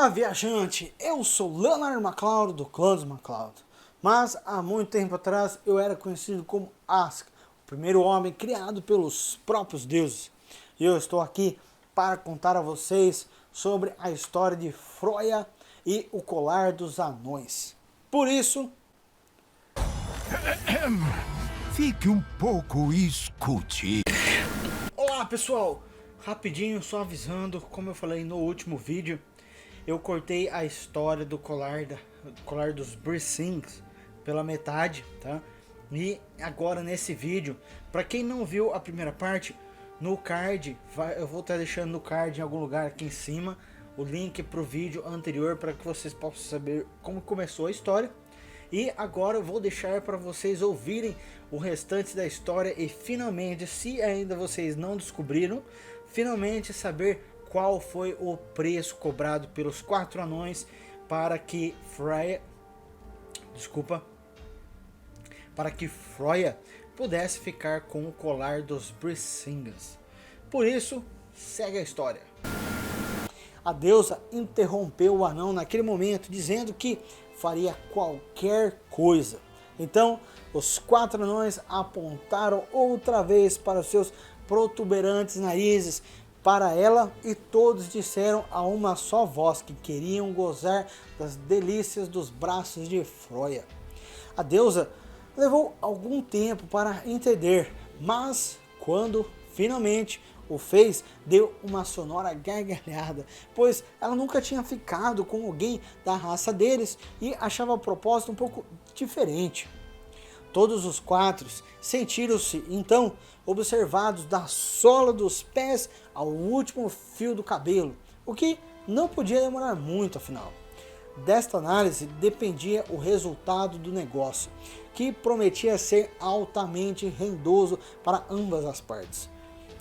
Olá, viajante! Eu sou Leonard MacLeod do clã dos MacLeod, mas há muito tempo atrás eu era conhecido como Ask, o primeiro homem criado pelos próprios deuses. E eu estou aqui para contar a vocês sobre a história de Froya e o colar dos anões. Por isso, Fique um pouco e escute. olá pessoal! Rapidinho, só avisando, como eu falei no último vídeo, eu cortei a história do colar dos Brisings pela metade, tá? E agora nesse vídeo, para quem não viu a primeira parte, no card, eu vou estar deixando no card em algum lugar aqui em cima o link para o vídeo anterior para que vocês possam saber como começou a história. E agora eu vou deixar para vocês ouvirem o restante da história e finalmente, se ainda vocês não descobriram, finalmente saber qual foi o preço cobrado pelos 4 anões para que Froya pudesse ficar com o colar dos Brisings. Por isso, segue a história. A deusa interrompeu o anão naquele momento, dizendo que faria qualquer coisa. Então, os 4 anões apontaram outra vez para os seus protuberantes narizes para ela, e todos disseram a uma só voz que queriam gozar das delícias dos braços de Froya. A deusa levou algum tempo para entender, mas quando finalmente o fez, deu uma sonora gargalhada, pois ela nunca tinha ficado com alguém da raça deles e achava a proposta um pouco diferente. Todos os 4 sentiram-se então observados da sola dos pés ao último fio do cabelo, o que não podia demorar muito afinal. Desta análise dependia o resultado do negócio, que prometia ser altamente rendoso para ambas as partes.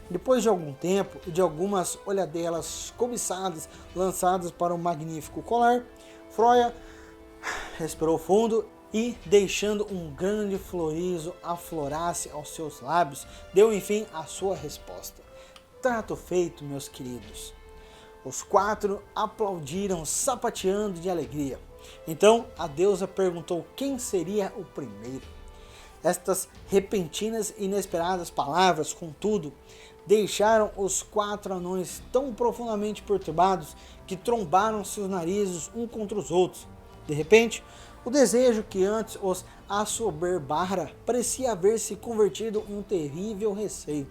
Depois de algum tempo e de algumas olhadelas cobiçadas lançadas para o magnífico colar, Froya respirou fundo e, deixando um grande floriso aflorar-se aos seus lábios, deu enfim a sua resposta. Trato feito, meus queridos. Os 4 aplaudiram, sapateando de alegria. Então a deusa perguntou quem seria o primeiro. Estas repentinas e inesperadas palavras, contudo, deixaram os 4 anões tão profundamente perturbados que trombaram seus narizes um contra os outros. De repente, o desejo que antes os assoberbara parecia haver se convertido em um terrível receio.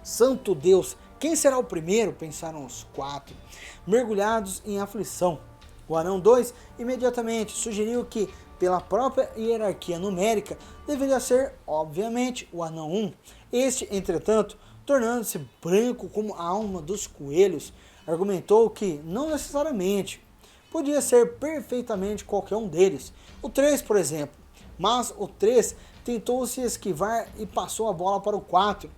Santo Deus, quem será o primeiro? Pensaram os 4, mergulhados em aflição. O anão 2 imediatamente sugeriu que, pela própria hierarquia numérica, deveria ser, obviamente, o anão 1. Este, entretanto, tornando-se branco como a alma dos coelhos, argumentou que não necessariamente. Podia ser perfeitamente qualquer um deles, o 3 por exemplo, mas o 3 tentou se esquivar e passou a bola para o 4,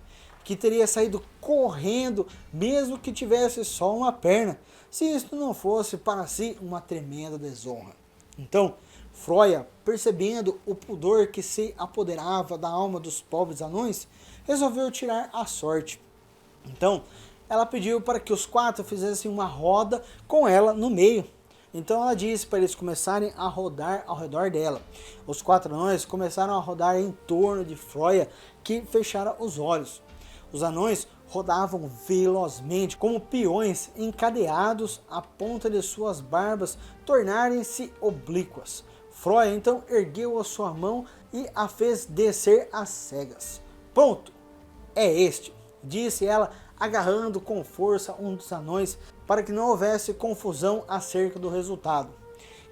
que teria saído correndo mesmo que tivesse só uma perna, se isto não fosse para si uma tremenda desonra. Então, Froya, percebendo o pudor que se apoderava da alma dos pobres anões, resolveu tirar a sorte. Então, ela pediu para que os 4 fizessem uma roda com ela no meio. Então ela disse para eles começarem a rodar ao redor dela. Os 4 anões começaram a rodar em torno de Froya, que fechara os olhos. Os anões rodavam velozmente, como peões encadeados, a ponta de suas barbas tornarem-se oblíquas. Froya então ergueu a sua mão e a fez descer às cegas. Pronto, é este, disse ela, agarrando com força um dos anões para que não houvesse confusão acerca do resultado.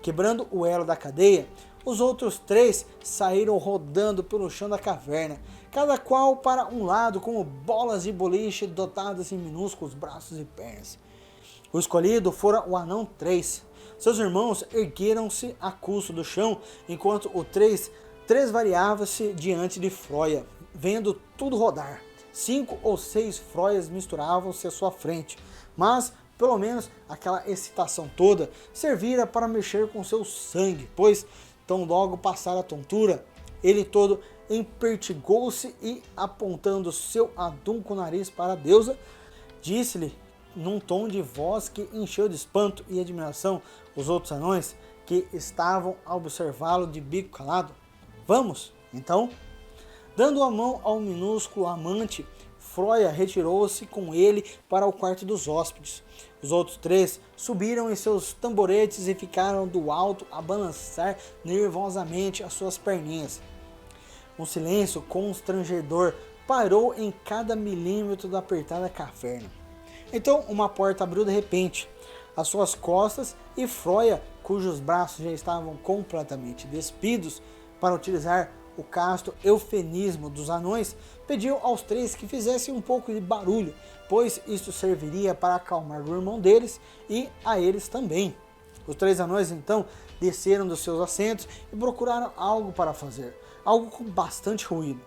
Quebrando o elo da cadeia, os outros 3 saíram rodando pelo chão da caverna, cada qual para um lado como bolas de boliche dotadas em minúsculos braços e pernas. O escolhido fora o anão 3. Seus irmãos ergueram-se a custo do chão, enquanto o 3 tresvariava-se diante de Froya, vendo tudo rodar. 5 ou 6 Froyas misturavam-se à sua frente, mas pelo menos aquela excitação toda servira para mexer com seu sangue, pois tão logo passara a tontura, ele todo empertigou-se e, apontando seu adunco nariz para a deusa, disse-lhe num tom de voz que encheu de espanto e admiração os outros anões que estavam a observá-lo de bico calado. Vamos, então? Dando a mão ao minúsculo amante, Froia retirou-se com ele para o quarto dos hóspedes. Os outros três subiram em seus tamboretes e ficaram do alto a balançar nervosamente as suas perninhas. Um silêncio constrangedor pairou em cada milímetro da apertada caverna. Então uma porta abriu de repente às suas costas e Froia, cujos braços já estavam completamente despidos para utilizar o casto eufemismo dos anões, pediu aos três que fizessem um pouco de barulho, pois isso serviria para acalmar o irmão deles e a eles também. Os três anões então desceram dos seus assentos e procuraram algo para fazer, algo com bastante ruído.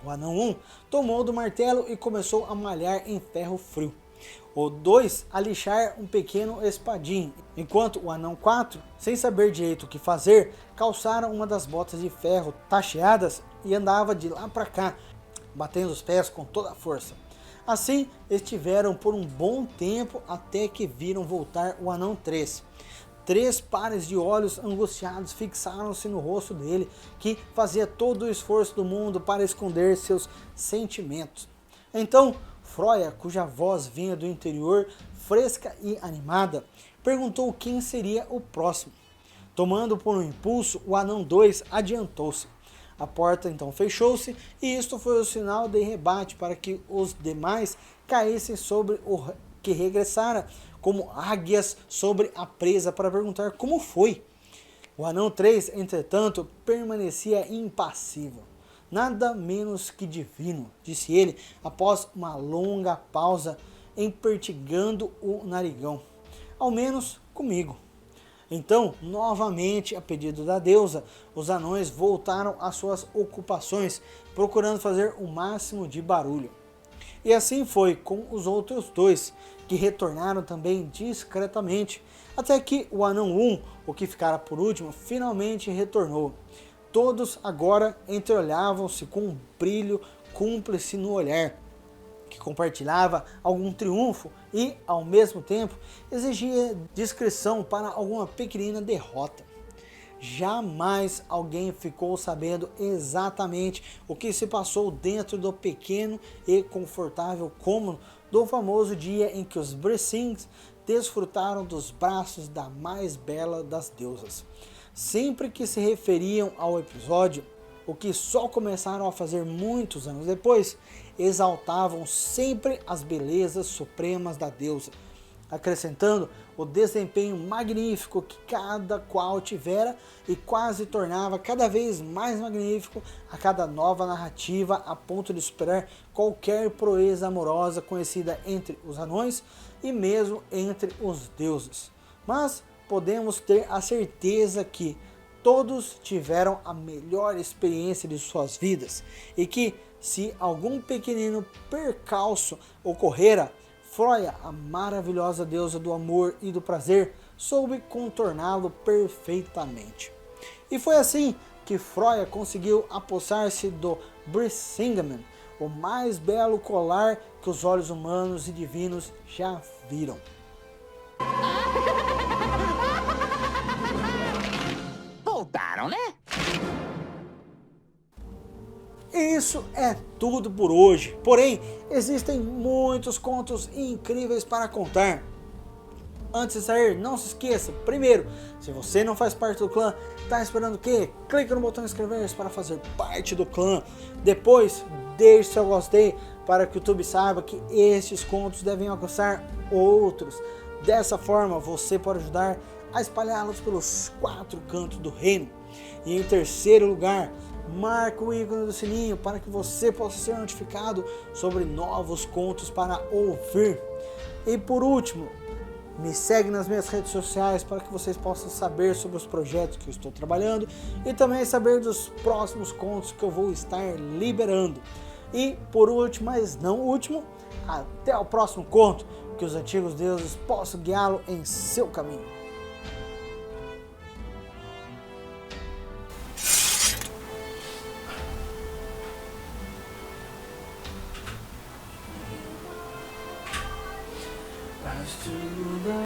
O anão 1 tomou do martelo e começou a malhar em ferro frio. O 2 a lixar um pequeno espadinho, enquanto o anão 4, sem saber direito o que fazer, calçara uma das botas de ferro tacheadas e andava de lá para cá, batendo os pés com toda a força. Assim estiveram por um bom tempo até que viram voltar o anão 3. 3 pares de olhos angustiados fixaram-se no rosto dele, que fazia todo o esforço do mundo para esconder seus sentimentos. Então Froia, cuja voz vinha do interior, fresca e animada, perguntou quem seria o próximo. Tomando por um impulso, o anão 2 adiantou-se. A porta então fechou-se e isto foi o sinal de rebate para que os demais caíssem sobre o que regressara como águias sobre a presa para perguntar como foi. O anão 3, entretanto, permanecia impassível. Nada menos que divino, disse ele após uma longa pausa, empertigando o narigão. Ao menos comigo. Então, novamente a pedido da deusa, os anões voltaram às suas ocupações, procurando fazer o máximo de barulho. E assim foi com os outros dois, que retornaram também discretamente, até que o anão 1, o que ficara por último, finalmente retornou. Todos agora entreolhavam-se com um brilho cúmplice no olhar, que compartilhava algum triunfo e, ao mesmo tempo, exigia discrição para alguma pequenina derrota. Jamais alguém ficou sabendo exatamente o que se passou dentro do pequeno e confortável cômodo do famoso dia em que os Brisings desfrutaram dos braços da mais bela das deusas. Sempre que se referiam ao episódio, o que só começaram a fazer muitos anos depois, exaltavam sempre as belezas supremas da deusa, acrescentando o desempenho magnífico que cada qual tivera e quase tornava cada vez mais magnífico a cada nova narrativa, a ponto de superar qualquer proeza amorosa conhecida entre os anões e mesmo entre os deuses. Mas podemos ter a certeza que todos tiveram a melhor experiência de suas vidas e que, se algum pequenino percalço ocorrera, Froia, a maravilhosa deusa do amor e do prazer, soube contorná-lo perfeitamente. E foi assim que Froia conseguiu apossar-se do Brisingamen, o mais belo colar que os olhos humanos e divinos já viram. Voltaram, né? Isso é tudo por hoje, porém existem muitos contos incríveis para contar. Antes de sair, não se esqueça, primeiro, se você não faz parte do clã, tá esperando o quê? Clique no botão inscrever-se para fazer parte do clã. Depois, deixe seu gostei para que o YouTube saiba que estes contos devem alcançar outros. Dessa forma, você pode ajudar a espalhá-los pelos 4 cantos do reino. E em terceiro lugar, marque o ícone do sininho para que você possa ser notificado sobre novos contos para ouvir. E por último, me segue nas minhas redes sociais para que vocês possam saber sobre os projetos que eu estou trabalhando e também saber dos próximos contos que eu vou estar liberando. E por último, mas não último, até o próximo conto, que os antigos deuses possam guiá-lo em seu caminho.